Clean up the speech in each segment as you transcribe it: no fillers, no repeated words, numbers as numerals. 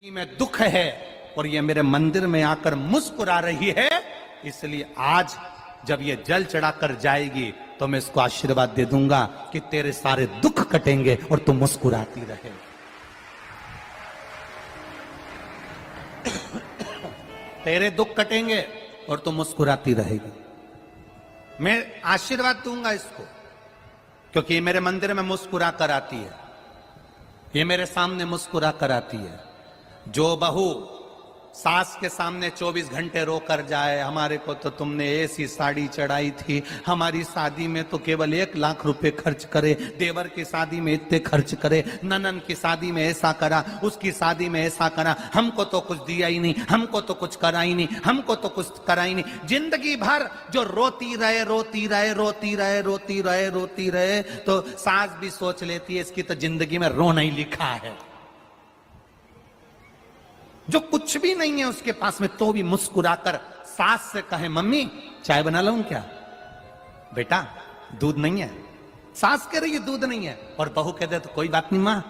में दुख है और ये मेरे मंदिर में आकर मुस्कुरा रही है, इसलिए आज जब ये जल चढ़ाकर जाएगी तो मैं इसको आशीर्वाद दे दूंगा कि तेरे सारे दुख कटेंगे और तू मुस्कुराती रहे। तेरे दुख कटेंगे और तू मुस्कुराती रहेगी। मैं आशीर्वाद दूंगा इसको, क्योंकि ये मेरे मंदिर में मुस्कुरा कर आती है, ये मेरे सामने मुस्कुरा कर आती है। जो बहू सास के सामने 24 घंटे रो कर जाए, हमारे को तो तुमने ऐसी साड़ी चढ़ाई थी, हमारी शादी में तो केवल 1 लाख रुपए खर्च करे, देवर की शादी में इतने खर्च करे, ननन की शादी में ऐसा करा, उसकी शादी में ऐसा करा, हमको तो कुछ दिया ही नहीं, हमको तो कुछ करा ही नहीं, हमको तो कुछ करा ही नहीं। जिंदगी भर जो रोती रहे रोती रहे रोती रहे रोती रहे रोती रहे, तो सास भी सोच लेती है इसकी तो जिंदगी में रोना ही लिखा है। जो कुछ भी नहीं है उसके पास में, तो भी मुस्कुराकर सास से कहे मम्मी चाय बना लाऊं क्या? बेटा दूध नहीं है। सास कह रही है दूध नहीं है, और बहू कह दे तो कोई बात नहीं मां,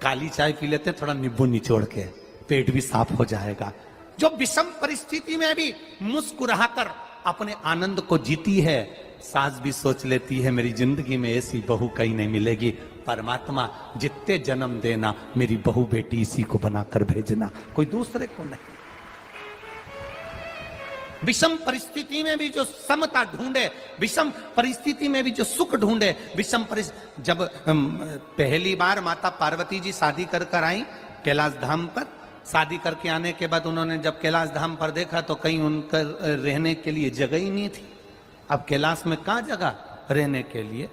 काली चाय पी लेते थोड़ा नींबू निचोड़ के, पेट भी साफ हो जाएगा। जो विषम परिस्थिति में भी मुस्कुराकर अपने आनंद को जीती है, सास भी सोच लेती है मेरी जिंदगी में ऐसी बहू कहीं नहीं मिलेगी। परमात्मा जितने जन्म देना मेरी बहू बेटी इसी को बनाकर भेजना, कोई दूसरे को नहीं। विषम परिस्थिति में भी जो समता ढूंढे, विषम परिस्थिति में भी जो सुख ढूंढे, विषम परिस्थिति। जब पहली बार माता पार्वती जी शादी कर कर आई कैलाश धाम पर, शादी करके आने के बाद उन्होंने जब कैलाश धाम पर देखा तो कहीं उनका रहने के लिए जगह ही नहीं थी। अब कैलाश में कहां जगह रहने के लिए?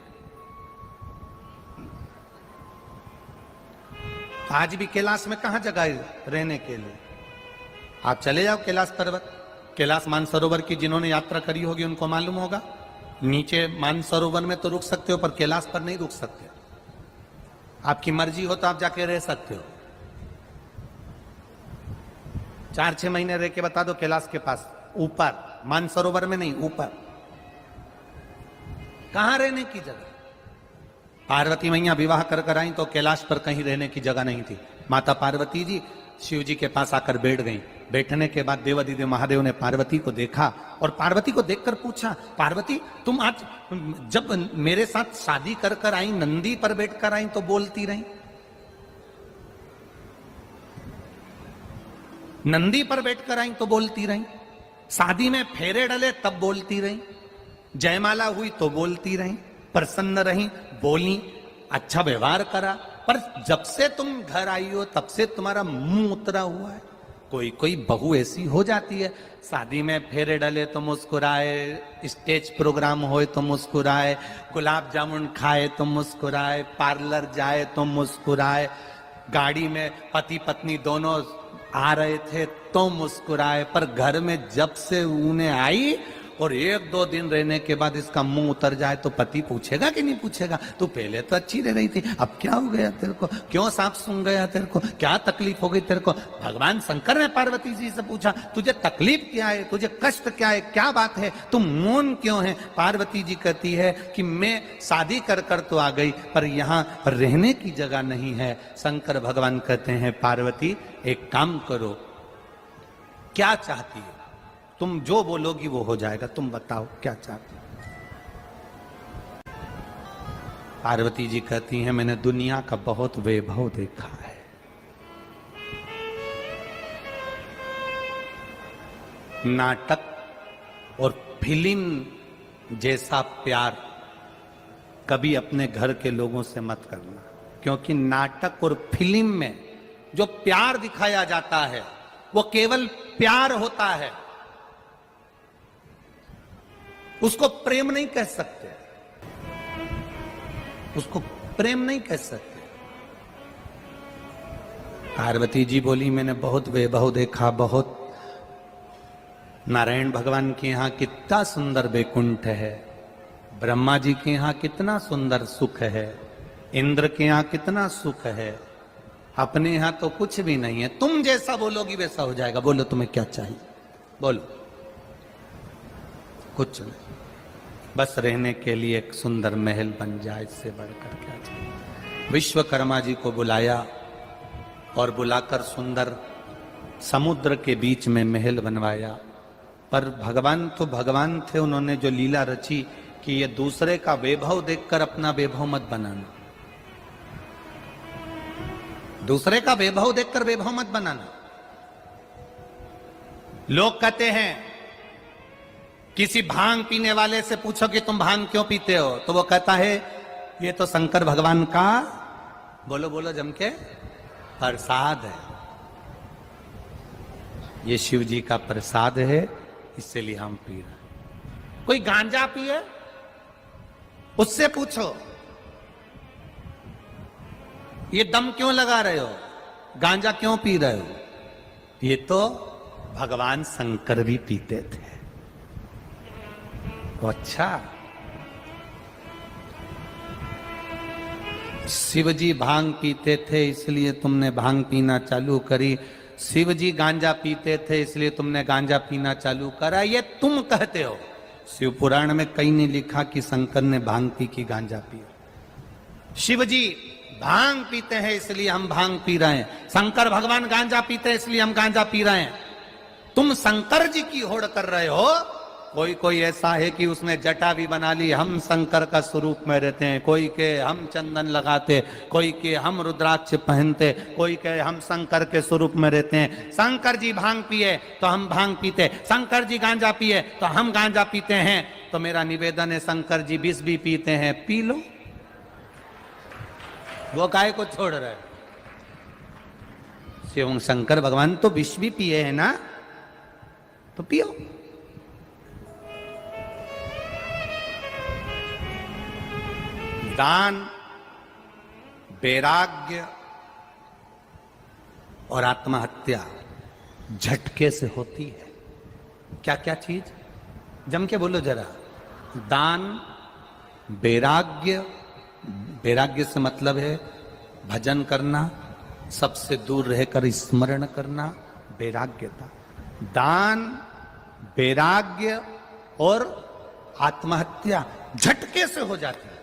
आज भी कैलाश में कहां जगह रहने के लिए? आप चले जाओ कैलाश पर्वत, कैलाश मानसरोवर की जिन्होंने यात्रा करी होगी उनको मालूम होगा। नीचे मानसरोवर में तो रुक सकते हो, पर कैलाश पर नहीं रुक सकते। आपकी मर्जी हो तो आप जाके रह सकते हो। 4-6 महीने रह के बता दो कैलाश के पास, ऊपर मानसरोवर में नहीं, ऊपर। कहां रहने की जगह? पार्वती मैया विवाह कर कर आई तो कैलाश पर कहीं रहने की जगह नहीं थी। माता पार्वती जी शिव जी के पास आकर बैठ गईं। बैठने के बाद देवादिदेव महादेव ने पार्वती को देखा और पार्वती को देखकर पूछा, पार्वती तुम आज जब मेरे साथ शादी कर कर आई, नंदी पर बैठकर आई तो बोलती रही, नंदी पर बैठकर आई तो बोलती रही, शादी में फेरे डले तब बोलती रही, जयमाला हुई तो बोलती रही, प्रसन्न रही, बोली, अच्छा व्यवहार करा, पर जब से तुम घर आई हो तब से तुम्हारा मुंह उतरा हुआ है। कोई कोई बहू ऐसी हो जाती है, शादी में फेरे डले तो मुस्कुराए, स्टेज प्रोग्राम होए तो मुस्कुराए, गुलाब जामुन खाए तो मुस्कुराए, पार्लर जाए तो मुस्कुराए, गाड़ी में पति पत्नी दोनों आ रहे थे तो मुस्कुराए, पर घर में जब से उन्हें आई और 1-2 दिन रहने के बाद इसका मुंह उतर जाए तो पति पूछेगा कि नहीं पूछेगा, तू पहले तो अच्छी रह रही थी, अब क्या हो गया तेरे को, क्यों सांप सूंघ गया तेरे को, क्या तकलीफ हो गई तेरे को? भगवान शंकर ने पार्वती जी से पूछा, तुझे तकलीफ क्या है, तुझे कष्ट क्या है, क्या बात है, तुम मौन क्यों है? पार्वती जी कहती है कि मैं शादी कर कर तो आ गई, पर यहाँ रहने की जगह नहीं है। शंकर भगवान कहते हैं, पार्वती एक काम करो, क्या चाहती है? तुम जो बोलोगी वो हो जाएगा, तुम बताओ क्या चाहती हो? पार्वती जी कहती हैं, मैंने दुनिया का बहुत वैभव देखा है, नाटक और फिल्म जैसा प्यार कभी अपने घर के लोगों से मत करना, क्योंकि नाटक और फिल्म में जो प्यार दिखाया जाता है वो केवल प्यार होता है, उसको प्रेम नहीं कह सकते, उसको प्रेम नहीं कह सकते। पार्वती जी बोली, मैंने बहुत वैभव देखा, बहुत। नारायण भगवान के यहां कितना सुंदर वैकुंठ है, ब्रह्मा जी के यहां कितना सुंदर सुख है, इंद्र के यहां कितना सुख है, अपने यहां तो कुछ भी नहीं है। तुम जैसा बोलोगी वैसा हो जाएगा। बोलो तुम्हें क्या चाहिए, बोलो। कुछ नहीं, बस रहने के लिए एक सुंदर महल बन जाए, इससे बढ़कर क्या चाहिए। विश्वकर्मा जी को बुलाया और बुलाकर सुंदर समुद्र के बीच में महल बनवाया। पर भगवान तो भगवान थे, उन्होंने जो लीला रची कि ये दूसरे का वैभव देखकर अपना वैभव मत बनाना, दूसरे का वैभव देखकर वैभव मत बनाना। लोग कहते हैं, किसी भांग पीने वाले से पूछो कि तुम भांग क्यों पीते हो, तो वो कहता है ये तो शंकर भगवान का, बोलो बोलो जम के, प्रसाद है, ये शिव जी का प्रसाद है, इसलिए हम पी रहे हैं। कोई गांजा पिए, उससे पूछो ये दम क्यों लगा रहे हो, गांजा क्यों पी रहे हो, ये तो भगवान शंकर भी पीते थे। तो अच्छा, शिव जी भांग पीते थे इसलिए तुमने भांग पीना चालू करी, शिव जी गांजा पीते थे इसलिए तुमने गांजा पीना चालू करा, ये तुम कहते हो। शिव पुराण में कहीं नहीं लिखा कि शंकर ने भांग पी की गांजा पिया। शिव जी भांग पीते हैं इसलिए हम भांग पी रहे हैं, शंकर भगवान गांजा पीते हैं इसलिए हम गांजा पी रहे हैं। तुम शंकर जी की होड़ कर रहे हो। कोई कोई ऐसा है कि उसने जटा भी बना ली, हम शंकर का स्वरूप में रहते हैं, कोई के हम चंदन लगाते, कोई के हम रुद्राक्ष पहनते, कोई के हम शंकर के स्वरूप में रहते हैं। शंकर जी भांग पिए तो हम भांग पीते, शंकर जी गांजा पिए तो हम गांजा पीते हैं। तो मेरा निवेदन है, शंकर जी विष भी पीते हैं, पी लो, वो गाय को छोड़ रहे। शिव शंकर भगवान तो विष भी पिए हैं ना, तो पियो। दान, वैराग्य और आत्महत्या झटके से होती है। क्या क्या चीज, जम के बोलो जरा। दान, वैराग्य, वैराग्य से मतलब है भजन करना, सबसे दूर रहकर स्मरण करना, वैराग्यता। दान, वैराग्य और आत्महत्या झटके से हो जाती है,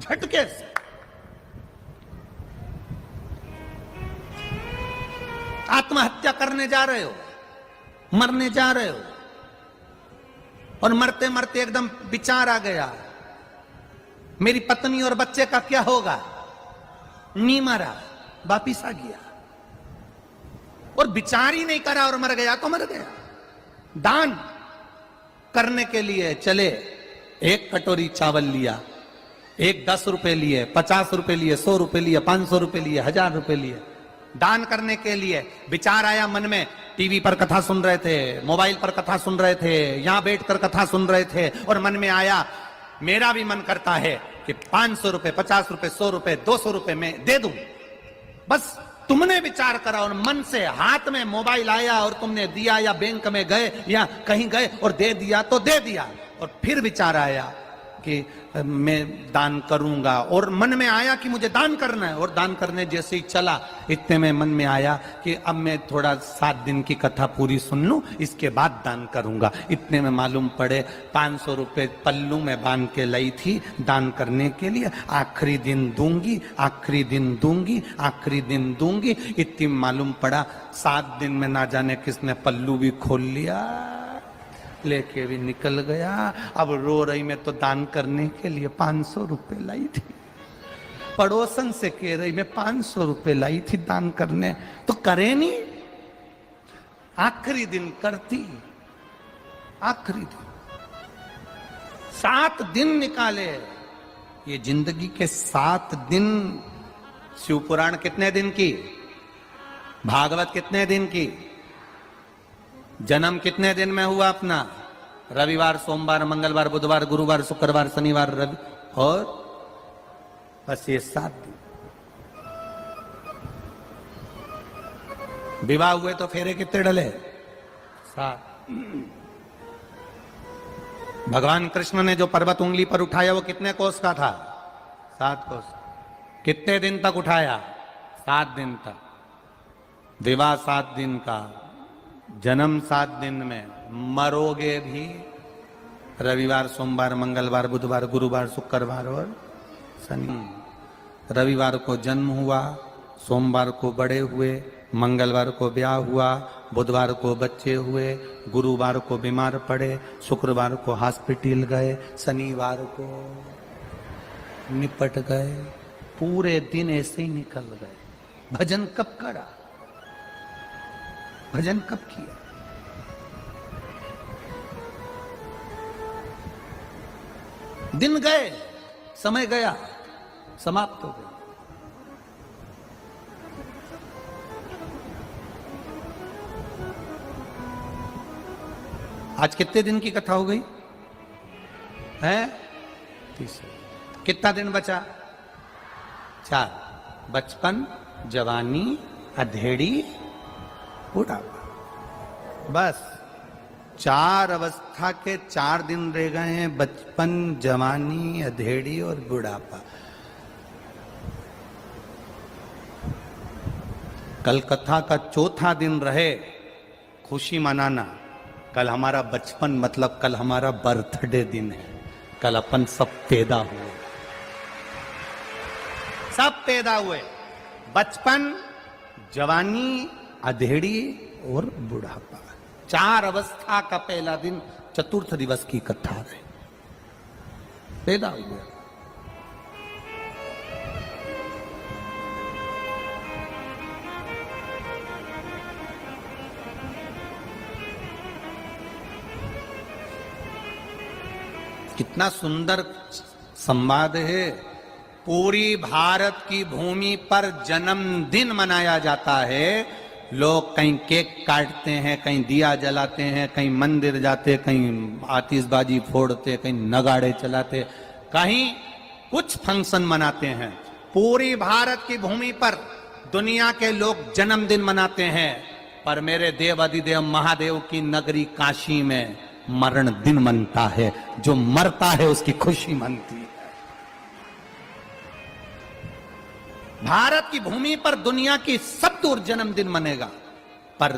झटके से। आत्महत्या करने जा रहे हो, मरने जा रहे हो, और मरते मरते एकदम विचार आ गया, मेरी पत्नी और बच्चे का क्या होगा, नहीं मरा, वापिस आ गया, और विचार ही नहीं करा और मर गया तो मर गया। दान करने के लिए चले, एक कटोरी चावल लिया, एक 10 रुपए लिए, 50 रुपए लिए, 100 रुपए लिए, 500 रुपए लिए, 1000 रुपए लिए। दान करने के लिए विचार आया मन में, टीवी पर कथा सुन रहे थे, मोबाइल पर कथा सुन रहे थे, यहां बैठकर कथा सुन रहे थे, और मन में आया मेरा भी मन करता है कि 500 रुपए, 50 रुपए, 100 रुपए, 200 रुपए में दे दूं। बस तुमने विचार करा और मन से, हाथ में मोबाइल आया और तुमने दिया, या बैंक में गए या कहीं गए और दे दिया तो दे दिया। और फिर विचार आया कि मैं दान करूंगा, और मन में आया कि मुझे दान करना है, और दान करने जैसे ही चला, इतने में मन में आया कि अब मैं थोड़ा 7 दिन की कथा पूरी सुन लूं, इसके बाद दान करूंगा। इतने में मालूम पड़े 500 रुपए पल्लू में बांध के लाई थी दान करने के लिए, आखिरी दिन दूंगी, आखिरी दिन दूंगी, आखिरी दिन दूंगी। इतनी मालूम पड़ा 7 दिन में ना जाने किसने पल्लू भी खोल लिया, लेके भी निकल गया। अब रो रही, मैं तो दान करने के लिए 500 रुपए लाई थी, पड़ोसन से कह रही मैं 500 रुपए लाई थी दान करने, तो करे नहीं, आखिरी दिन करती, आखिरी दिन। 7 दिन निकाले, ये जिंदगी के 7 दिन। शिवपुराण कितने दिन की, भागवत कितने दिन की, जन्म कितने दिन में हुआ अपना, रविवार, सोमवार, मंगलवार, बुधवार, गुरुवार, शुक्रवार, शनिवार, रवि, और बस ये 7 दिन। विवाह हुए तो फेरे कितने डले, 7। भगवान कृष्ण ने जो पर्वत उंगली पर उठाया वो कितने कोस का था, 7 कोस। कितने दिन तक उठाया, 7 दिन तक। विवाह 7 दिन का, जन्म 7 दिन में, मरोगे भी रविवार, सोमवार, मंगलवार, बुधवार, गुरुवार, शुक्रवार और शनि। रविवार को जन्म हुआ, सोमवार को बड़े हुए, मंगलवार को ब्याह हुआ, बुधवार को बच्चे हुए, गुरुवार को बीमार पड़े, शुक्रवार को हॉस्पिटल गए, शनिवार को निपट गए। पूरे दिन ऐसे ही निकल गए। भजन कब करा? भजन कब किया? दिन गए, समय गया, समाप्त हो गया। आज कितने दिन की कथा हो गई है? 30। कितना दिन बचा? 4। बचपन, जवानी, अधेड़ी, बुढ़ापा। बस 4 अवस्था के 4 दिन रह गए हैं। बचपन, जवानी, अधेड़ी और बुढ़ापा। कल कथा का चौथा दिन रहे खुशी मनाना। कल हमारा बचपन मतलब कल हमारा बर्थडे दिन है। कल अपन सब पैदा हुए, सब पैदा हुए। बचपन, जवानी, अधेड़ी और बुढ़ापा। 4 अवस्था का पहला दिन चतुर्थ दिवस की कथा है। पैदा हुए। कितना सुंदर संवाद है। पूरी भारत की भूमि पर जन्मदिन मनाया जाता है। लोग कहीं केक काटते हैं, कहीं दिया जलाते हैं, कहीं मंदिर जाते, कहीं आतिशबाजी फोड़ते, कहीं नगाड़े चलाते, कहीं कुछ फंक्शन मनाते हैं। पूरी भारत की भूमि पर दुनिया के लोग जन्मदिन मनाते हैं, पर मेरे देव अधिदेव महादेव की नगरी काशी में मरण दिन मनता है। जो मरता है उसकी खुशी मनती है। भारत की भूमि पर दुनिया की सब दूर जन्मदिन मनेगा, पर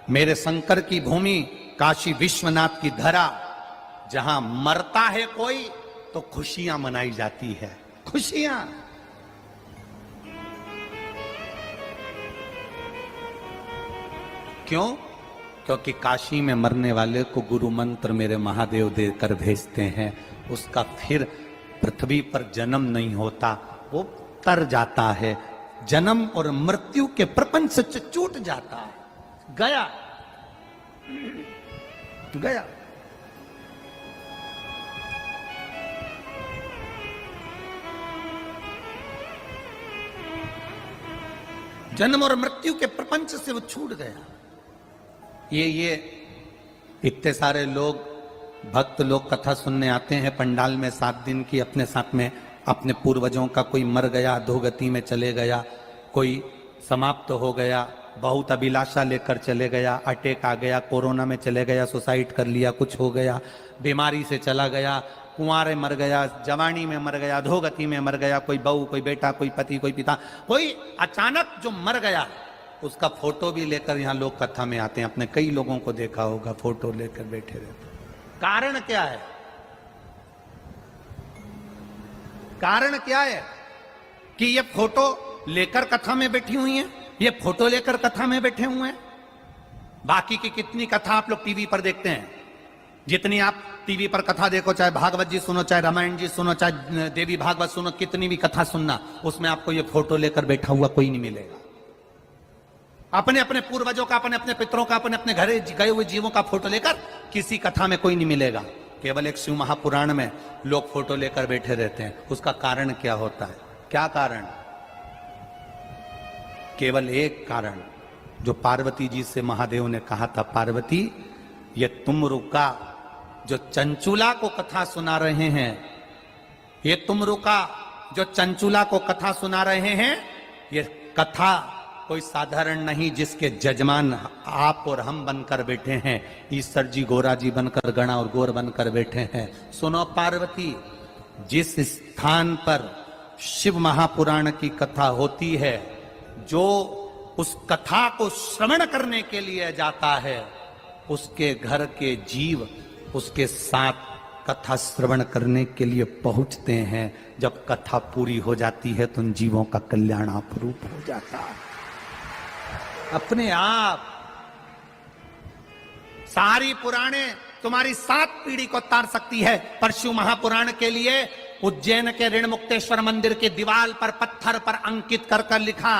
मेरे शंकर की भूमि काशी विश्वनाथ की धरा, जहां मरता है कोई तो खुशियां मनाई जाती है। खुशियां। क्यों? क्योंकि काशी में मरने वाले को गुरु मंत्र मेरे महादेव देकर भेजते हैं। उसका फिर पृथ्वी पर जन्म नहीं होता, वो तर जाता है। जन्म और मृत्यु के प्रपंच से छूट जाता है। गया गया। जन्म और मृत्यु के प्रपंच से वो छूट गया। ये इतने सारे लोग, भक्त लोग कथा सुनने आते हैं पंडाल में 7 दिन की। अपने साथ में अपने पूर्वजों का कोई मर गया, अधोगति में चले गया, कोई समाप्त हो गया, बहुत अभिलाषा लेकर चले गया, अटैक आ गया, कोरोना में चले गया, सुसाइड कर लिया, कुछ हो गया, बीमारी से चला गया, कुंवारे मर गया, जवानी में मर गया, अधोगति में मर गया, कोई बहू, कोई बेटा, कोई पति, कोई पिता, कोई अचानक जो मर गया, उसका फोटो भी लेकर यहाँ लोग कथा में आते हैं। आपने कई लोगों को देखा होगा फोटो लेकर बैठे रहते। कारण क्या है? कारण क्या है कि ये फोटो लेकर कथा में बैठी हुई हैं, ये फोटो लेकर कथा में बैठे हुए हैं। बाकी की कितनी कथा आप लोग टीवी पर देखते हैं, जितनी आप टीवी पर कथा देखो, चाहे भागवत जी सुनो, चाहे रामायण जी सुनो, चाहे देवी भागवत सुनो, कितनी भी कथा सुनना, उसमें आपको ये फोटो लेकर बैठा हुआ कोई नहीं मिलेगा। अपने अपने पूर्वजों का, अपने अपने पितरों का, अपने अपने घरे गए हुए जीवों का फोटो लेकर किसी कथा में कोई नहीं मिलेगा। केवल एक शिव महापुराण में लोग फोटो लेकर बैठे रहते हैं। उसका कारण क्या होता है? क्या कारण? केवल एक कारण, जो पार्वती जी से महादेव ने कहा था, पार्वती ये तुम रुका, जो चंचुला को कथा सुना रहे हैं, ये तुम रुका, जो चंचुला को कथा सुना रहे हैं, ये कथा कोई साधारण नहीं, जिसके जजमान आप और हम बनकर बैठे हैं। ईश्वर जी गोरा जी बनकर, गणा और गोर बनकर बैठे हैं। सुनो पार्वती, जिस स्थान पर शिव महापुराण की कथा होती है, जो उस कथा को श्रवण करने के लिए जाता है, उसके घर के जीव उसके साथ कथा श्रवण करने के लिए पहुंचते हैं, जब कथा पूरी हो जाती है तो उन जीवों का कल्याण अपूर्व हो जाता है अपने आप। सारी पुराणे तुम्हारी 7 पीढ़ी को तार सकती है, पर शिव महापुराण के लिए उज्जैन के ऋणमुक्तेश्वर मंदिर की दीवार पर पत्थर पर अंकित कर कर लिखा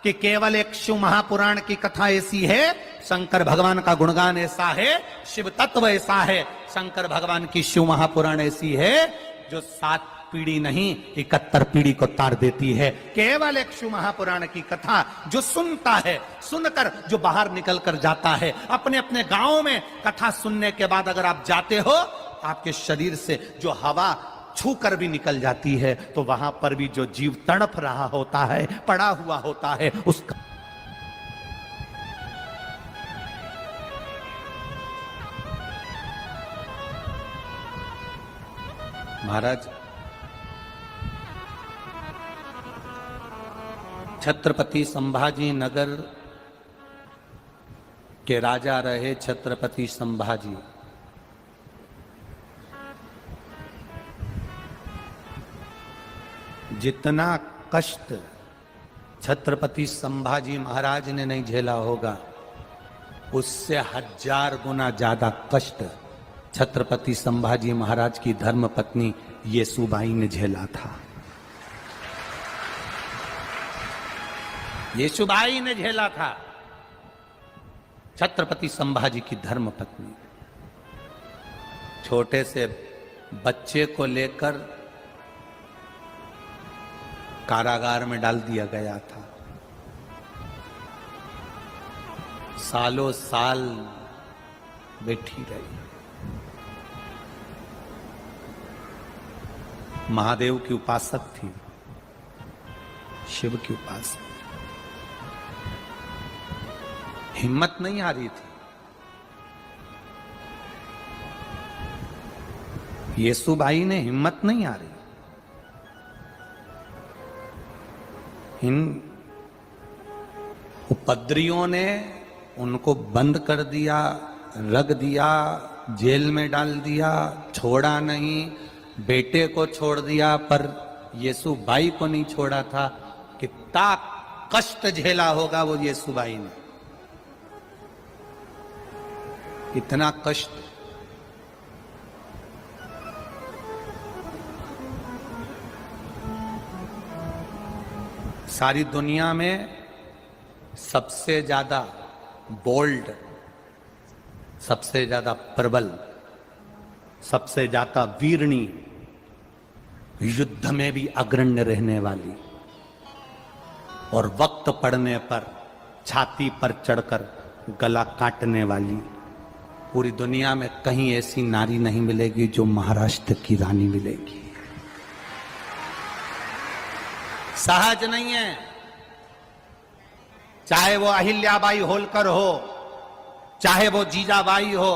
कि केवल एक शिव महापुराण की कथा ऐसी है, शंकर भगवान का गुणगान ऐसा है, शिव तत्व ऐसा है, शंकर भगवान की शिव महापुराण ऐसी है जो 7 पीढ़ी नहीं 71 पीढ़ी को तार देती है। केवल एक शिव महापुराण की कथा जो सुनता है, सुनकर जो बाहर निकल कर जाता है, अपने अपने गांव में कथा सुनने के बाद अगर आप जाते हो, आपके शरीर से जो हवा छू कर भी निकल जाती है, तो वहां पर भी जो जीव तड़प रहा होता है, पड़ा हुआ होता है, उसका महाराज छत्रपति संभाजी नगर के राजा रहे छत्रपति संभाजी। जितना कष्ट छत्रपति संभाजी महाराज ने नहीं झेला होगा, उससे 1000 गुना ज्यादा कष्ट छत्रपति संभाजी महाराज की धर्मपत्नी येसुबाई ने झेला था। येसुबाई ने झेला था, छत्रपति संभाजी की धर्मपत्नी। छोटे से बच्चे को लेकर कारागार में डाल दिया गया था, सालों साल बैठी रही। महादेव की उपासक थी, शिव की उपासक। हिम्मत नहीं आ रही थी। येसुबाई ने हिम्मत नहीं आ रही। इन उपद्रवियों ने उनको बंद कर दिया, रख दिया, जेल में डाल दिया, छोड़ा नहीं, बेटे को छोड़ दिया, पर येसुबाई को नहीं छोड़ा था। कितना कष्ट झेला होगा वो येसुबाई ने, इतना कष्ट। सारी दुनिया में सबसे ज्यादा बोल्ड, सबसे ज्यादा प्रबल, सबसे ज्यादा वीरणी, युद्ध में भी अग्रण्य रहने वाली और वक्त पड़ने पर छाती पर चढ़कर गला काटने वाली, पूरी दुनिया में कहीं ऐसी नारी नहीं मिलेगी जो महाराष्ट्र की रानी मिलेगी। सहज नहीं है, चाहे वो अहिल्याबाई होलकर हो, चाहे वो जीजाबाई हो,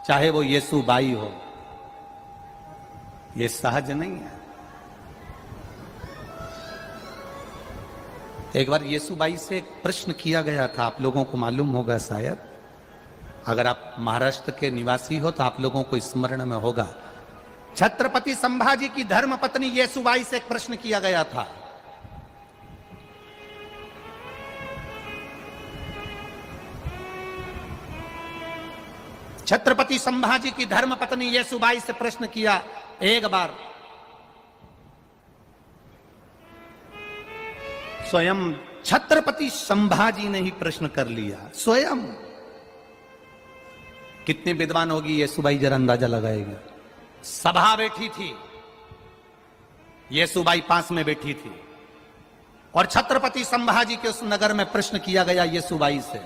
चाहे वो येसुबाई हो, ये सहज नहीं है। एक बार येसुबाई से एक प्रश्न किया गया था, आप लोगों को मालूम होगा शायद, अगर आप महाराष्ट्र के निवासी हो तो आप लोगों को स्मरण में होगा। छत्रपति संभाजी की धर्मपत्नी येसुबाई से एक प्रश्न किया गया था, छत्रपति संभाजी की धर्मपत्नी येसुबाई से प्रश्न किया एक बार, स्वयं छत्रपति संभाजी ने ही प्रश्न कर लिया, स्वयं। कितनी विद्वान होगी येसुबाई, जरा अंदाजा लगाएगा। सभा बैठी थी, येसुबाई पास में बैठी थी, और छत्रपति संभाजी के उस नगर में प्रश्न किया गया येसुबाई से।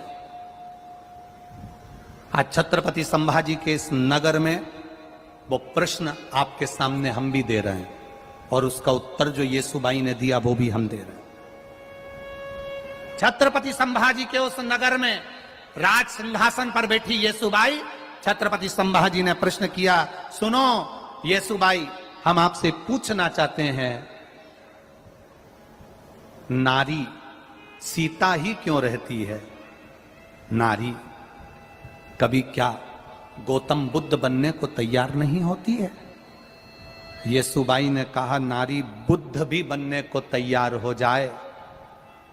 आज छत्रपति संभाजी के इस नगर में वो प्रश्न आपके सामने हम भी दे रहे हैं, और उसका उत्तर जो येसुबाई ने दिया वो भी हम दे रहे हैं। छत्रपति संभाजी के उस नगर में राज सिंहासन पर बैठी येसुबाई, छत्रपति संभाजी ने प्रश्न किया, सुनो येसुबाई, हम आपसे पूछना चाहते हैं, नारी सीता ही क्यों रहती है? नारी कभी क्या गौतम बुद्ध बनने को तैयार नहीं होती है। येसुबाई ने कहा नारी बुद्ध भी बनने को तैयार हो जाए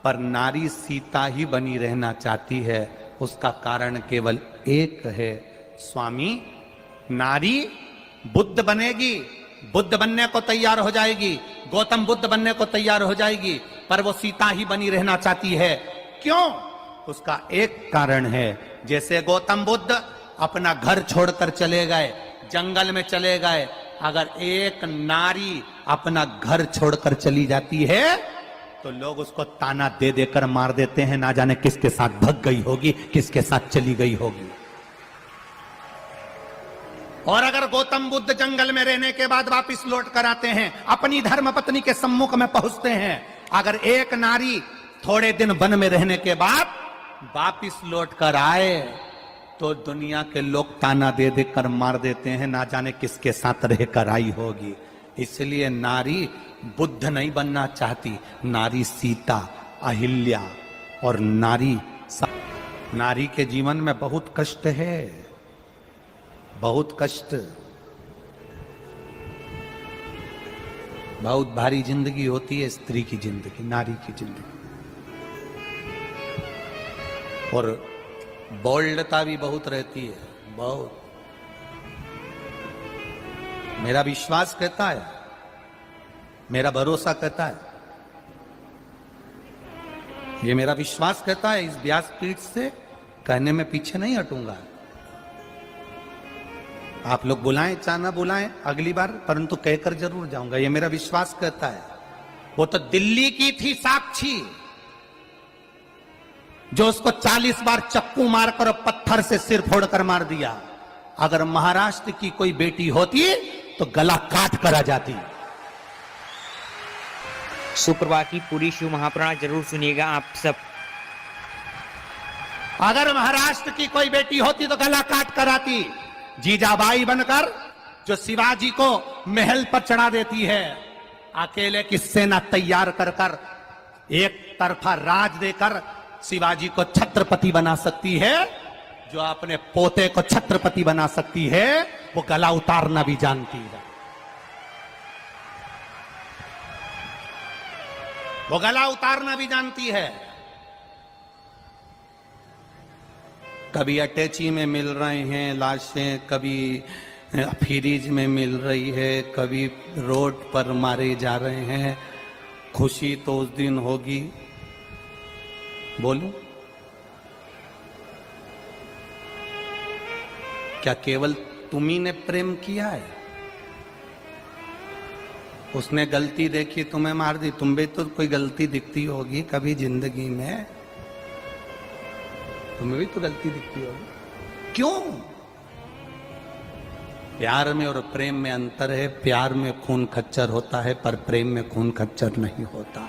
पर नारी सीता ही बनी रहना चाहती है। उसका कारण केवल एक है, स्वामी नारी बुद्ध बनेगी, बुद्ध बनने को तैयार हो जाएगी, गौतम बुद्ध बनने को तैयार हो जाएगी, पर वो सीता ही बनी रहना चाहती है। क्यों? उसका एक कारण है, जैसे गौतम बुद्ध अपना घर छोड़कर चले गए, जंगल में चले गए, अगर एक नारी अपना घर छोड़कर चली जाती है तो लोग उसको ताना दे देकर मार देते हैं, ना जाने किसके साथ भग गई होगी, किसके साथ चली गई होगी। और अगर गौतम बुद्ध जंगल में रहने के बाद वापस लौट कर आते हैं, अपनी धर्म पत्नी के सम्मुख में पहुंचते हैं, अगर एक नारी थोड़े दिन वन में रहने के बाद वापस लौट कर आए तो दुनिया के लोग ताना दे देकर मार देते हैं, ना जाने किसके साथ रहकर आई होगी। इसलिए नारी बुद्ध नहीं बनना चाहती, नारी सीता, अहिल्या और नारी के जीवन में बहुत कष्ट है, बहुत कष्ट, बहुत भारी जिंदगी होती है स्त्री की जिंदगी, नारी की जिंदगी। और बोल्डता भी बहुत रहती है, बहुत। मेरा विश्वास कहता है, मेरा भरोसा कहता है, ये मेरा विश्वास कहता है, इस व्यासपीठ से कहने में पीछे नहीं हटूंगा। आप लोग बुलाएं चाहे ना बुलाएं अगली बार, परंतु कहकर जरूर जाऊंगा, ये मेरा विश्वास कहता है। वो तो दिल्ली की थी साक्षी, जो उसको 40 बार चक्कू मारकर और पत्थर से सिर फोड़कर मार दिया। अगर महाराष्ट्र की कोई बेटी होती तो गला काट कर आ जाती। सुप्रभात की पूरी शिव महापुराण जरूर सुनिएगा आप सब। अगर महाराष्ट्र की कोई बेटी होती तो गला काट कर आती। जीजाबाई बनकर जो शिवाजी को महल पर चढ़ा देती है, अकेले की सेना तैयार कर कर एक तरफा राज देकर शिवाजी को छत्रपति बना सकती है, जो अपने पोते को छत्रपति बना सकती है, वो गला उतारना भी जानती है। वो गला उतारना भी जानती है। कभी अटैची में मिल रहे हैं लाशें, कभी फ्रीज में मिल रही है, कभी रोड पर मारे जा रहे हैं। खुशी तो उस दिन होगी, बोलो क्या केवल तुम्ही ने प्रेम किया है? उसने गलती देखी, तुम्हें मार दी, तुम भी तो कोई गलती दिखती होगी कभी जिंदगी में, तुम्हें भी तो गलती दिखती होगी। क्यों? प्यार में और प्रेम में अंतर है। प्यार में खून खच्चर होता है, पर प्रेम में खून खच्चर नहीं होता।